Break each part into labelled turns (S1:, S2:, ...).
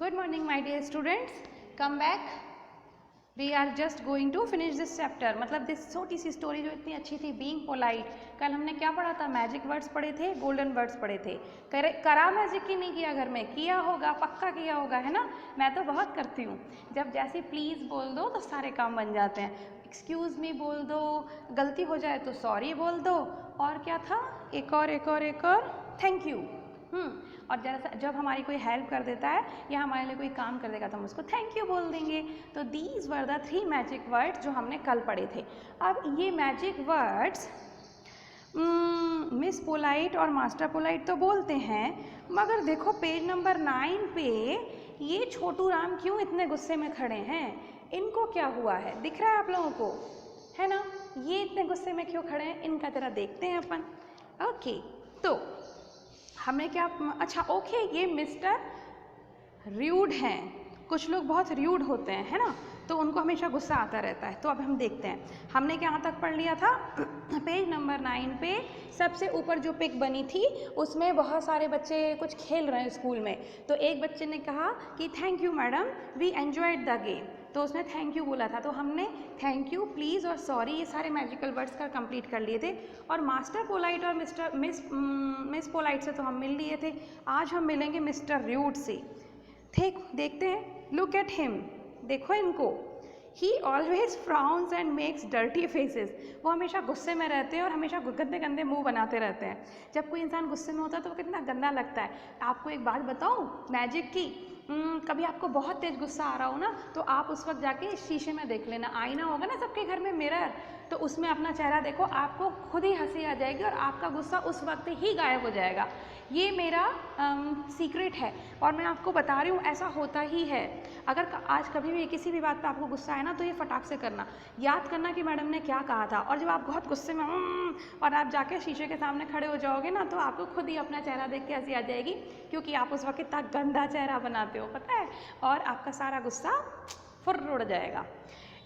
S1: Good morning my dear students, come back. We are just going to finish this chapter. मतलब this छोटी सी story जो इतनी अच्छी थी, बीइंग पोलाइट. कल हमने क्या पढ़ा था? मैजिक वर्ड्स पढ़े थे, गोल्डन वर्ड्स पढ़े थे. करा मैजिक की नहीं किया घर में? किया होगा, पक्का किया होगा, है ना? मैं तो बहुत करती हूँ. जब जैसे प्लीज़ बोल दो तो सारे काम बन जाते हैं. एक्सक्यूज़ मी बोल दो, गलती हो जाए तो सॉरी बोल दो, और क्या था? एक और थैंक यू. और जब हमारी कोई हेल्प कर देता है या हमारे लिए कोई काम कर देगा तो हम उसको थैंक यू बोल देंगे. तो these were the 3 magic words जो हमने कल पढ़े थे. अब ये मैजिक वर्ड्स मिस पोलाइट और मास्टर पोलाइट तो बोलते हैं, मगर देखो पेज नंबर 9 पे ये छोटू राम क्यों इतने गुस्से में खड़े हैं? इनको क्या हुआ है? दिख रहा है आप लोगों को, है ना? ये इतने गुस्से में क्यों खड़े हैं, इनका जरा देखते हैं अपन. ओके, तो हमने क्या, अच्छा ओके, ये मिस्टर र्यूड हैं. कुछ लोग बहुत र्यूड होते हैं, है ना? तो उनको हमेशा गुस्सा आता रहता है. तो अब हम देखते हैं हमने कहाँ तक पढ़ लिया था. पेज नंबर 9 पे सबसे ऊपर जो पिक बनी थी उसमें बहुत सारे बच्चे कुछ खेल रहे हैं स्कूल में. तो एक बच्चे ने कहा कि thank you madam, we enjoyed the game. तो उसने थैंक यू बोला था. तो हमने थैंक यू, प्लीज़ और सॉरी ये सारे मैजिकल वर्ड्स का कंप्लीट कर लिए थे. और मास्टर पोलाइट और मिस पोलाइट से तो हम मिल लिए थे. आज हम मिलेंगे मिस्टर र्यूड से. देखते हैं. लुक एट हिम, देखो इनको. He always frowns and makes dirty faces. वो हमेशा गुस्से में रहते हैं और हमेशा गंदे गंदे मुंह बनाते रहते हैं. जब कोई इंसान गुस्से में होता है तो वो कितना गंदा लगता है. आपको एक बात बताऊं मैजिक की. कभी आपको बहुत तेज गुस्सा आ रहा हो ना, तो आप उस वक्त जाके शीशे में देख लेना. आईना होगा ना सबके घर में, मिरर, तो उसमें अपना चेहरा देखो, आपको खुद ही हंसी आ जाएगी और आपका गुस्सा उस वक्त ही गायब हो जाएगा. ये मेरा सीक्रेट है और मैं आपको बता रही हूँ ऐसा होता ही है. अगर आज कभी भी किसी भी बात पे आपको गुस्सा आए ना, तो ये फटाक से करना, याद करना कि मैडम ने क्या कहा था. और जब आप बहुत गुस्से में और आप जाके शीशे के सामने खड़े हो जाओगे ना, तो आपको खुद ही अपना चेहरा देख के हंसी आ जाएगी, क्योंकि आप उस वक्त इतना गंदा चेहरा बनाते हो, पता है. और आपका सारा गुस्सा फुर्र उड़ जाएगा,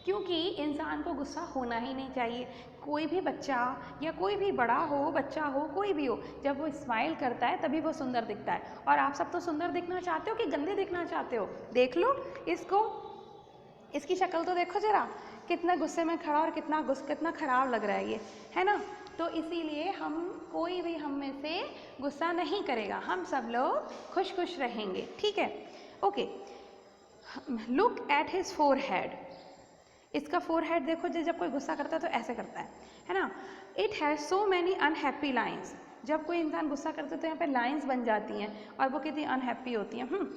S1: क्योंकि इंसान को गुस्सा होना ही नहीं चाहिए. कोई भी बच्चा या कोई भी बड़ा हो, बच्चा हो, कोई भी हो, जब वो स्माइल करता है तभी वो सुंदर दिखता है. और आप सब तो सुंदर दिखना चाहते हो कि गंदे दिखना चाहते हो? देख लो इसको, इसकी शक्ल तो देखो जरा, कितना गुस्से में खड़ा और कितना खराब लग रहा है ये, है ना? तो इसीलिए कोई भी हम में से गुस्सा नहीं करेगा. हम सब लोग खुश रहेंगे, ठीक है? Okay, look at his forehead. इसका फोरहेड देखो, जब कोई गुस्सा करता है तो ऐसे करता है ना? It has so many unhappy lines. जब कोई इंसान गुस्सा करता है तो यहाँ पे लाइन्स बन जाती हैं और वो कितनी अनहैप्पी होती हैं.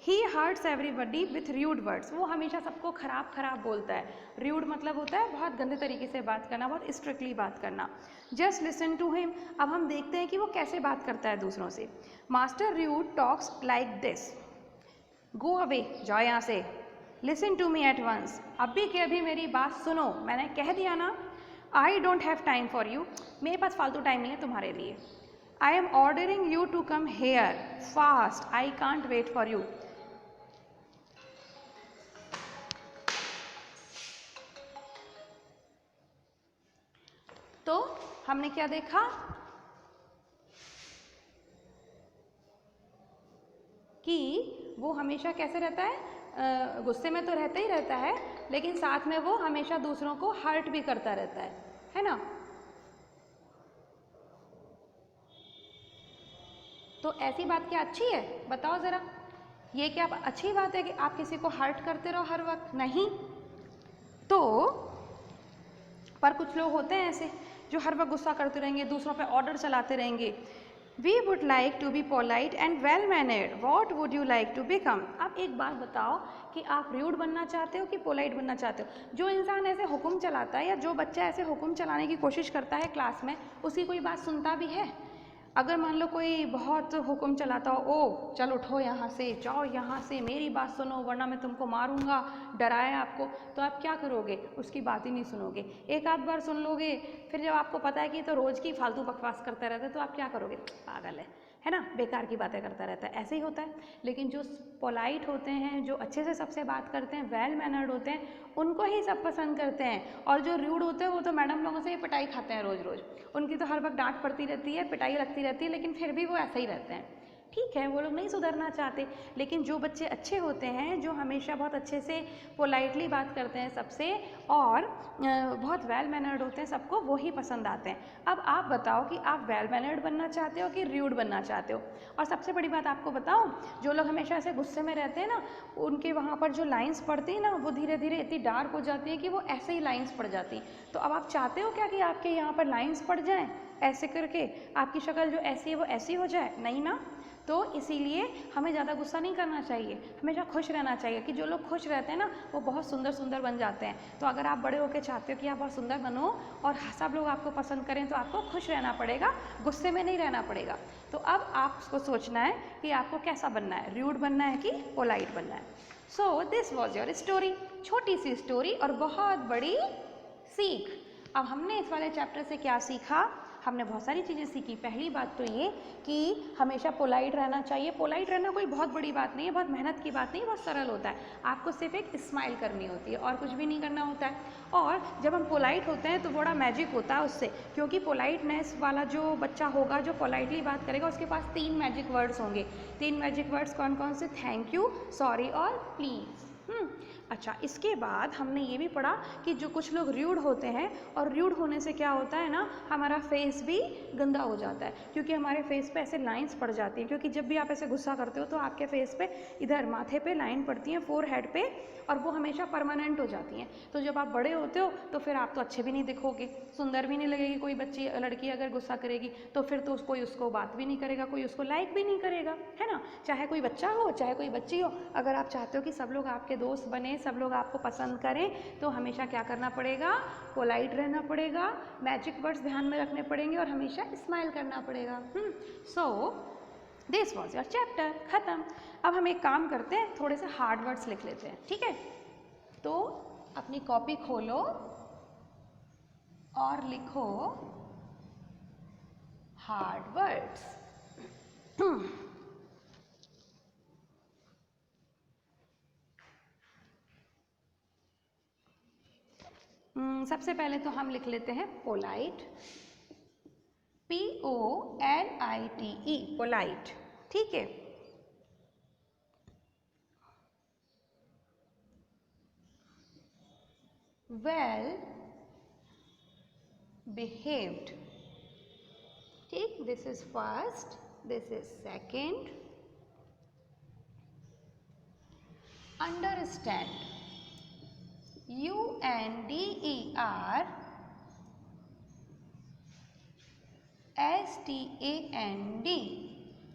S1: He hurts everybody with rude words. वो हमेशा सबको खराब बोलता है. र्यूड मतलब होता है बहुत गंदे तरीके से बात करना, बहुत स्ट्रिक्टली बात करना. Just listen to him. अब हम देखते हैं कि वो कैसे बात करता है दूसरों से. Master rude talks like this. Go away, जाओ यहाँ से. Listen to me at once. अभी के अभी मेरी बात सुनो, मैंने कह दिया ना. I don't have time for you. मेरे पास फालतू टाइम नहीं है तुम्हारे लिए. I am ordering you to come here fast. I can't wait for you. तो हमने क्या देखा कि वो हमेशा कैसे रहता है, गुस्से में तो रहता ही रहता है, लेकिन साथ में वो हमेशा दूसरों को हर्ट भी करता रहता है ना? तो ऐसी बात क्या अच्छी है? बताओ ज़रा, ये क्या अच्छी बात है कि आप किसी को हर्ट करते रहो हर वक्त? नहीं. तो पर कुछ लोग होते हैं ऐसे जो हर वक्त गुस्सा करते रहेंगे, दूसरों पे ऑर्डर चलाते रहेंगे. We would like to be polite and well mannered. What would you like to become. आप एक बात बताओ कि आप र्यूड बनना चाहते हो कि पोलाइट बनना चाहते हो? जो इंसान ऐसे हुक्म चलाता है या जो बच्चा ऐसे हुक्म चलाने की कोशिश करता है क्लास में, उसकी कोई बात सुनता भी है? अगर मान लो कोई बहुत हुक्म चलाता हो, ओ चल उठो यहाँ से, जाओ यहाँ से, मेरी बात सुनो वरना मैं तुमको मारूंगा, डराया आपको, तो आप क्या करोगे? उसकी बात ही नहीं सुनोगे. एक आध बार सुन लोगे, फिर जब आपको पता है कि तो रोज़ की फालतू बकवास करता रहता है, तो आप क्या करोगे? पागल है ना, बेकार की बातें करता रहता है. ऐसे ही होता है. लेकिन जो पोलाइट होते हैं, जो अच्छे से सबसे बात करते हैं, वेल मैनर्ड होते हैं, उनको ही सब पसंद करते हैं. और जो र्यूड होते हैं वो तो मैडम लोगों से ही पिटाई खाते हैं रोज़. उनकी तो हर वक्त डांट पड़ती रहती है, पिटाई लगती रहती है, लेकिन फिर भी वो ऐसे ही रहते हैं. ठीक है, वो लोग नहीं सुधरना चाहते, लेकिन जो बच्चे अच्छे होते हैं, जो हमेशा बहुत अच्छे से पोलाइटली बात करते हैं सबसे और बहुत वेल मैनर्ड होते हैं, सबको वो ही पसंद आते हैं। अब आप बताओ कि आप वेल मैनर्ड बनना चाहते हो कि र्यूड बनना चाहते हो। और सबसे बड़ी बात आपको बताऊं, जो लोग हमेशा ऐसे गुस्से में रहते हैं ना, उनके वहाँ पर जो लाइंस पड़ती है ना, वो धीरे धीरे इतनी डार्क हो जाती है कि वो ऐसे ही लाइंस पड़ जाती हैं। तो अब आप चाहते हो क्या कि आपके यहाँ पर लाइंस पड़ जाएं ऐसे करके, आपकी शक्ल जो ऐसी है वो ऐसी हो जाए? नहीं ना। तो इसीलिए हमें ज़्यादा गुस्सा नहीं करना चाहिए, हमेशा खुश रहना चाहिए, कि जो लोग खुश रहते हैं ना वो बहुत सुंदर सुंदर बन जाते हैं। तो अगर आप बड़े होकर चाहते हो कि आप बहुत सुंदर बनो और सब लोग आपको पसंद करें, तो आपको खुश रहना पड़ेगा, गुस्से में नहीं रहना पड़ेगा। तो अब आपको सोचना है कि आपको कैसा बनना है, र्यूड बनना है कि पोलाइट बनना है। So this was your story, छोटी सी स्टोरी और बहुत बड़ी सीख। अब हमने इस वाले चैप्टर से क्या सीखा? हमने बहुत सारी चीज़ें सीखी। पहली बात तो ये कि हमेशा पोलाइट रहना चाहिए। पोलाइट रहना कोई बहुत बड़ी बात नहीं है, बहुत मेहनत की बात नहीं है, बहुत सरल होता है। आपको सिर्फ एक स्माइल करनी होती है और कुछ भी नहीं करना होता है। और जब हम पोलाइट होते हैं तो बड़ा मैजिक होता है उससे, क्योंकि पोलाइटनेस वाला जो बच्चा होगा, जो पोलाइटली बात करेगा, उसके पास 3 मैजिक वर्ड्स होंगे। 3 मैजिक वर्ड्स कौन कौन से? थैंक यू, सॉरी और प्लीज़। अच्छा, इसके बाद हमने ये भी पढ़ा कि जो कुछ लोग र्यूड होते हैं, और र्यूड होने से क्या होता है ना, हमारा फेस भी गंदा हो जाता है, क्योंकि हमारे फेस पे ऐसे लाइंस पड़ जाती हैं। क्योंकि जब भी आप ऐसे गुस्सा करते हो तो आपके फेस पे इधर माथे पे लाइन पड़ती हैं, फोरहेड पे, और वो हमेशा परमानेंट हो जाती हैं। तो जब आप बड़े होते हो तो फिर आप तो अच्छे भी नहीं दिखोगे, सुंदर भी नहीं लगेगी। कोई बच्ची लड़की अगर गुस्सा करेगी तो फिर तो कोई उसको बात भी नहीं करेगा, कोई उसको लाइक भी नहीं करेगा, है ना। चाहे कोई बच्चा हो चाहे कोई बच्ची हो, अगर आप चाहते हो कि सब लोग आपके दोस्त बने, सब लोग आपको पसंद करें, तो हमेशा क्या करना पड़ेगा? पोलाइट रहना पड़ेगा, मैजिक वर्ड्स ध्यान में रखने पड़ेंगे और हमेशा स्माइल करना पड़ेगा। So this was your chapter, खत्म। अब हम एक काम करते हैं, थोड़े से हार्ड वर्ड्स लिख लेते हैं, ठीक है। तो अपनी कॉपी खोलो और लिखो हार्ड वर्ड्स। सबसे पहले तो हम लिख लेते हैं पोलाइट, POLITE, पोलाइट, ठीक है। वेल बिहेव्ड, ठीक, this is first, this is second. Understand, UNDERSTAND,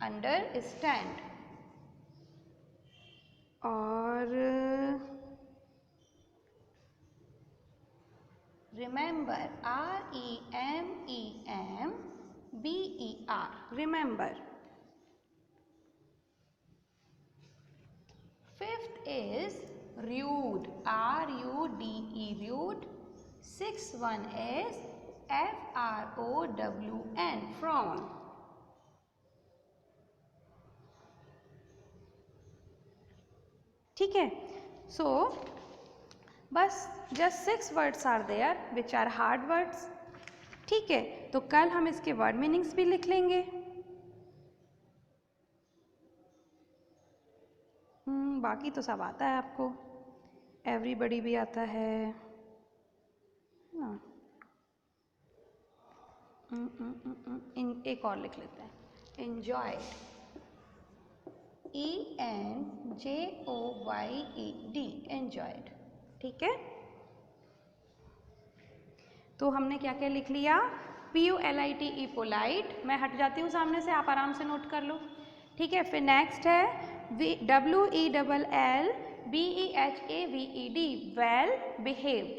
S1: understand. और remember, REMEMBER, remember. Fifth is rude, RUDE, rude. Sixth one is FROWN, frown. ठीक है, so बस just 6 words are there which are hard words, ठीक है। तो कल हम इसके वर्ड मीनिंग्स भी लिख लेंगे। बाकी तो सब आता है आपको, एवरीबडी भी आता है ना। एक और लिख लेते हैं, enjoyed, ENJOYED, enjoyed, ठीक है। तो हमने क्या क्या लिख लिया? POLITE, polite. मैं हट जाती हूँ सामने से, आप आराम से नोट कर लो, ठीक है। फिर नेक्स्ट है WELLBEHAVED, well behaved.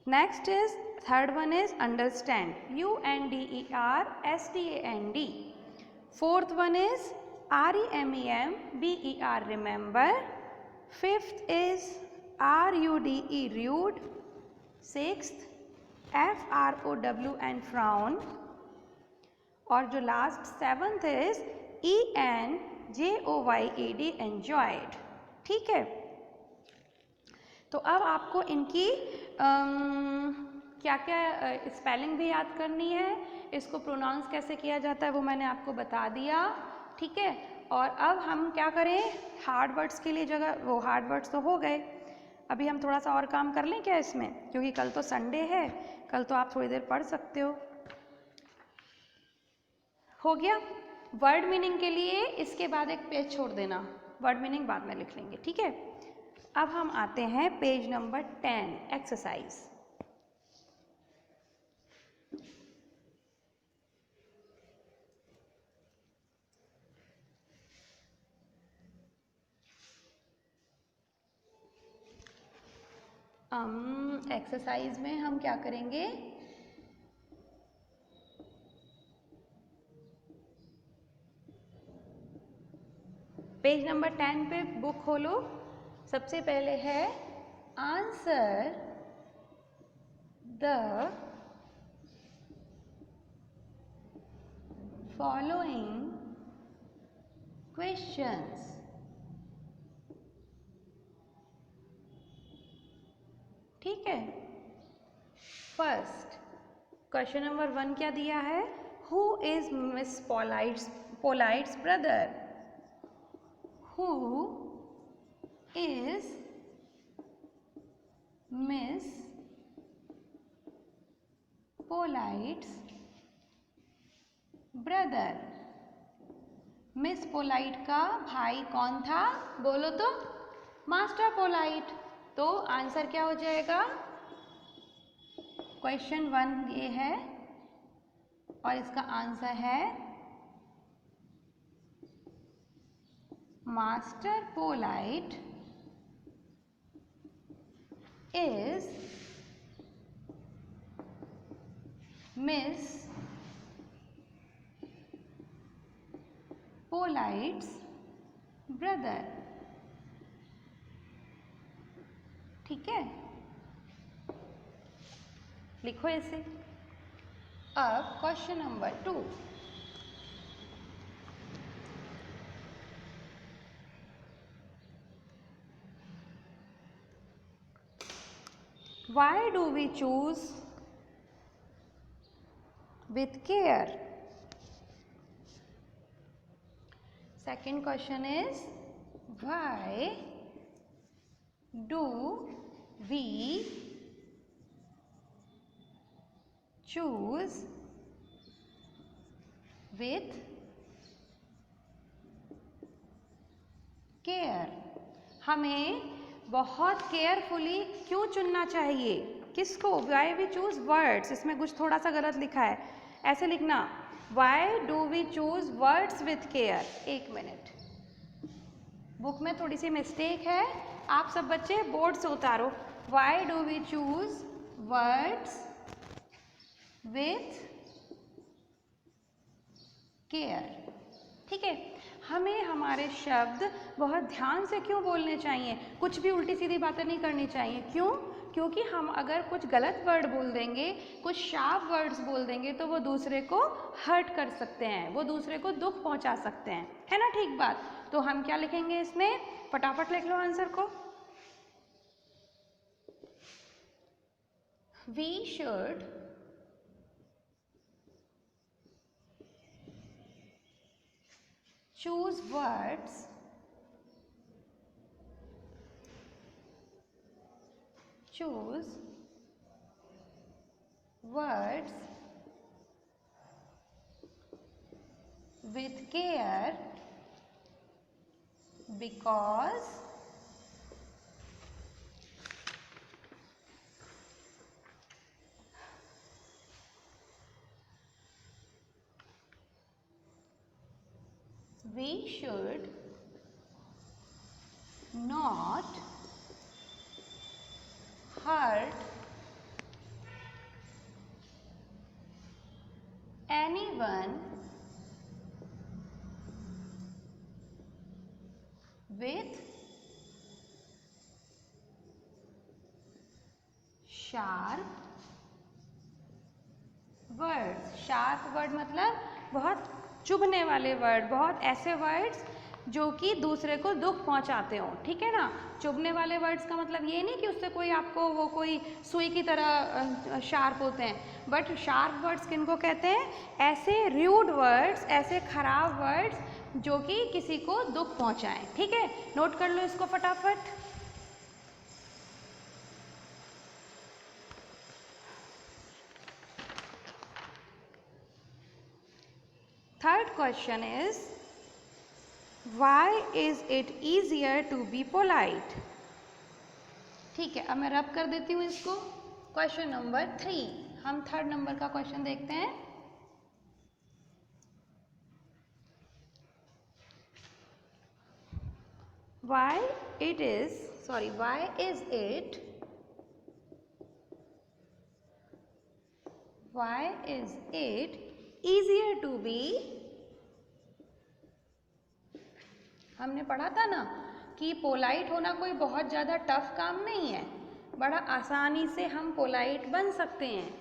S1: Next is third one is understand, UNDERSTAND। Fourth one is REMEMBER, remember. Fifth is RUDE, rude। Sixth FROWN, frown। और जो last seventh is ENJOYED, enjoyed, ठीक है। तो अब आपको इनकी क्या क्या स्पेलिंग भी याद करनी है, इसको प्रोनाउंस कैसे किया जाता है वो मैंने आपको बता दिया। ठीक है। और अब हम क्या करें, हार्ड वर्ड्स के लिए जगह, वो हार्ड वर्ड्स तो हो गए, अभी हम थोड़ा सा और काम कर लें क्या इसमें, क्योंकि कल तो संडे है, कल तो आप थोड़ी देर पढ़ सकते हो गया। वर्ड मीनिंग के लिए इसके बाद एक पेज छोड़ देना, वर्ड मीनिंग बाद में लिख लेंगे, ठीक है। अब हम आते हैं पेज नंबर 10 एक्सरसाइज। एक्सरसाइज में हम क्या करेंगे, पेज नंबर 10 पे बुक खोलो। सबसे पहले है आंसर द फॉलोइंग क्वेश्चंस। ठीक है। फर्स्ट क्वेश्चन नंबर 1 क्या दिया है, who is Miss Polite's brother. Who is Miss Polite's brother. Miss Polite का भाई कौन था, बोलो तो, मास्टर पोलाइट। तो आंसर क्या हो जाएगा, क्वेश्चन 1 ये है और इसका आंसर है Master Polite is Miss Polite's brother. ठीक है, लिखो इसे। अब question number 2, why do we choose with care? Second question is, why do we choose with care? हमें बहुत केयरफुली क्यों चुनना चाहिए, किसको, वाई वी चूज वर्ड्स। इसमें कुछ थोड़ा सा गलत लिखा है, ऐसे लिखना, why do we choose words with care. एक मिनट, बुक में थोड़ी सी मिस्टेक है, आप सब बच्चे बोर्ड से उतारो। Why do we choose words with care. ठीक है, हमें हमारे शब्द बहुत ध्यान से क्यों बोलने चाहिए, कुछ भी उल्टी सीधी बातें नहीं करनी चाहिए। क्यों, क्योंकि हम अगर कुछ गलत वर्ड बोल देंगे, कुछ शार्प वर्ड्स बोल देंगे, तो वो दूसरे को हर्ट कर सकते हैं, वो दूसरे को दुख पहुंचा सकते हैं, है ना, ठीक बात। तो हम क्या लिखेंगे इसमें, फटाफट लिख लो आंसर को। We should choose words with care because we should not hurt anyone with sharp words। Sharp word मतलब बहुत चुभने वाले वर्ड, बहुत ऐसे वर्ड्स जो कि दूसरे को दुख पहुंचाते हो, ठीक है ना। चुभने वाले वर्ड्स का मतलब ये नहीं कि उससे कोई आपको वो कोई सुई की तरह शार्प होते हैं, बट शार्प वर्ड्स किनको कहते हैं? ऐसे र्यूड वर्ड्स, ऐसे खराब वर्ड्स जो कि किसी को दुख पहुंचाएं, ठीक है। नोट कर लो इसको फटाफट। Third question is Why is it easier to be polite? ठीक है, अब मैं रब कर देती हूँ इसको। क्वेश्चन नंबर 3, हम थर्ड नंबर का क्वेश्चन देखते हैं। Why is it easier to be, हमने पढ़ा था ना कि पोलाइट होना कोई बहुत ज़्यादा टफ काम नहीं है, बड़ा आसानी से हम पोलाइट बन सकते हैं।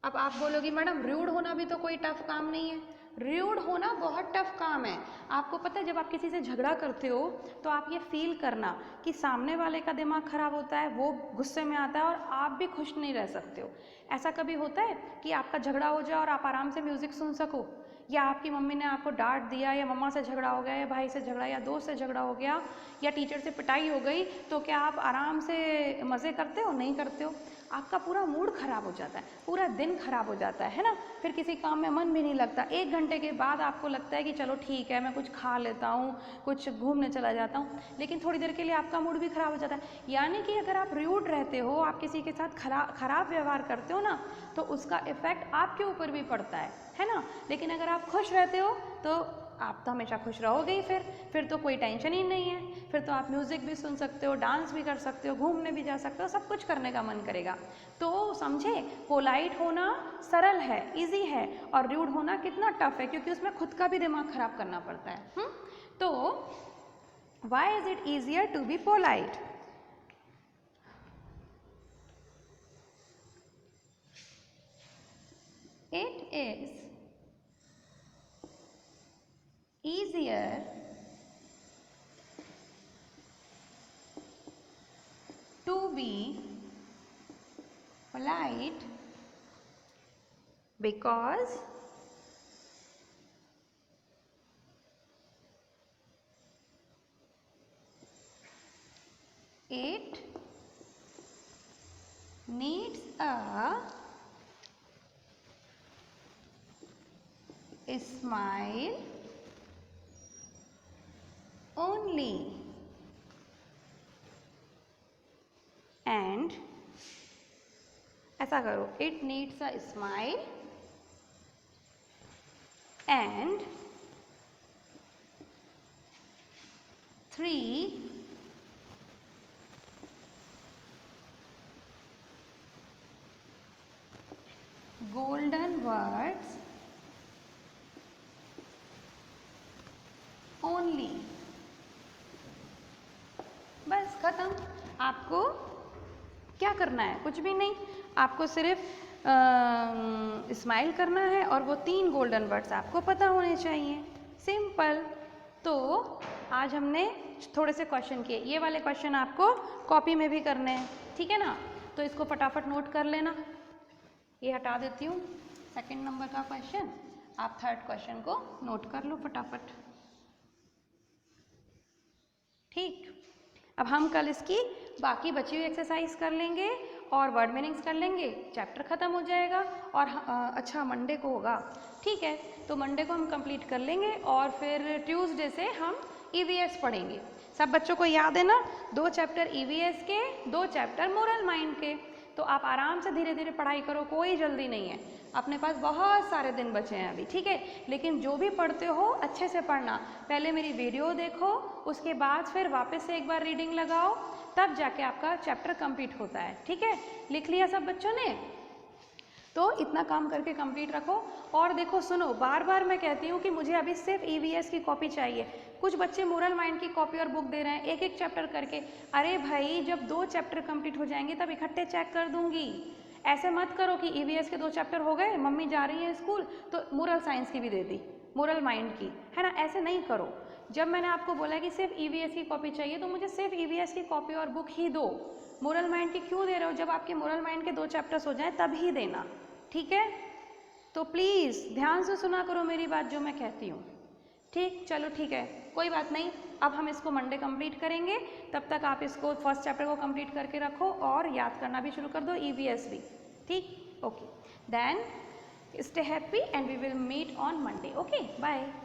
S1: अब आप बोलोगी मैडम र्यूड होना भी तो कोई टफ काम नहीं है। र्यूड होना बहुत टफ काम है। आपको पता है जब आप किसी से झगड़ा करते हो तो आप ये फील करना कि सामने वाले का दिमाग खराब होता है, वो गुस्से में आता है और आप भी खुश नहीं रह सकते हो। ऐसा कभी होता है कि आपका झगड़ा हो जाए और आप आराम से म्यूज़िक सुन सको, या आपकी मम्मी ने आपको डांट दिया, या मम्मा से झगड़ा हो गया, या भाई से झगड़ा, या दोस्त से झगड़ा हो गया, या टीचर से पिटाई हो गई, तो क्या आप आराम से मज़े करते हो? नहीं करते हो। आपका पूरा मूड ख़राब हो जाता है, पूरा दिन ख़राब हो जाता है ना। फिर किसी काम में मन भी नहीं लगता। 1 घंटे के बाद आपको लगता है कि चलो ठीक है, मैं कुछ खा लेता हूँ, कुछ घूमने चला जाता हूँ, लेकिन थोड़ी देर के लिए आपका मूड भी ख़राब हो जाता है। यानी कि अगर आप र्यूड रहते हो, आप किसी के साथ खराब व्यवहार करते हो ना, तो उसका इफ़ेक्ट आपके ऊपर भी पड़ता है ना। लेकिन अगर आप खुश रहते हो तो आप तो हमेशा खुश रहोगे ही। फिर तो कोई टेंशन ही नहीं है। फिर तो आप म्यूज़िक भी सुन सकते हो, डांस भी कर सकते हो, घूमने भी जा सकते हो, सब कुछ करने का मन करेगा। तो समझे, पोलाइट होना सरल है, इजी है, और र्यूड होना कितना टफ है, क्योंकि उसमें खुद का भी दिमाग खराब करना पड़ता है। तो why is it easier to be polite? It is easier to be polite because it needs a smile only, and ऐसा करो, it needs a smile and 3 golden words only। बस खत्म। आपको क्या करना है? कुछ भी नहीं, आपको सिर्फ स्माइल करना है और वो 3 गोल्डन वर्ड्स आपको पता होने चाहिए। सिंपल। तो आज हमने थोड़े से क्वेश्चन किए। ये वाले क्वेश्चन आपको कॉपी में भी करने हैं, ठीक है ना। तो इसको फटाफट नोट कर लेना। ये हटा देती हूँ, 2nd नंबर का क्वेश्चन। आप 3rd क्वेश्चन को नोट कर लो फटाफट। ठीक, अब हम कल इसकी बाकी बची हुई एक्सरसाइज कर लेंगे और वर्ड मीनिंग्स कर लेंगे। चैप्टर ख़त्म हो जाएगा। और अच्छा, मंडे को होगा, ठीक है। तो मंडे को हम कंप्लीट कर लेंगे और फिर ट्यूसडे से हम ईवीएस पढ़ेंगे। सब बच्चों को याद है ना, 2 चैप्टर ईवीएस के, 2 चैप्टर मोरल माइंड के। तो आप आराम से धीरे धीरे पढ़ाई करो, कोई जल्दी नहीं है। अपने पास बहुत सारे दिन बचे हैं अभी, ठीक है। लेकिन जो भी पढ़ते हो अच्छे से पढ़ना। पहले मेरी वीडियो देखो, उसके बाद फिर वापस से एक बार रीडिंग लगाओ, तब जाके आपका चैप्टर कंप्लीट होता है, ठीक है। लिख लिया सब बच्चों ने? तो इतना काम करके कंप्लीट रखो। और देखो, सुनो, बार बार मैं कहती हूँ कि मुझे अभी सिर्फ ईवीएस की कॉपी चाहिए। कुछ बच्चे मोरल माइंड की कॉपी और बुक दे रहे हैं, एक एक चैप्टर करके। अरे भाई, जब 2 चैप्टर कंप्लीट हो जाएंगे तब इकट्ठे चेक कर दूंगी। ऐसे मत करो कि ईवीएस के 2 चैप्टर हो गए, मम्मी जा रही है स्कूल तो मोरल साइंस की भी दे दी, मोरल माइंड की, है ना। ऐसे नहीं करो, जब मैंने आपको बोला कि सिर्फ ईवीएस की कॉपी चाहिए तो मुझे सिर्फ ईवीएस की कॉपी और बुक ही दो। मोरल माइंड की क्यों दे रहे हो? जब आपके मोरल माइंड के 2 चैप्टर्स हो जाएं तब ही देना, ठीक है? तो प्लीज़ ध्यान से सुना करो मेरी बात जो मैं कहती हूँ, ठीक? चलो ठीक है, कोई बात नहीं, अब हम इसको मंडे कंप्लीट करेंगे। तब तक आप इसको फर्स्ट चैप्टर को कंप्लीट करके रखो और याद करना भी शुरू कर दो, ईवीएस भी, ठीक? Okay, then stay happy and we will meet on Monday. Okay, bye.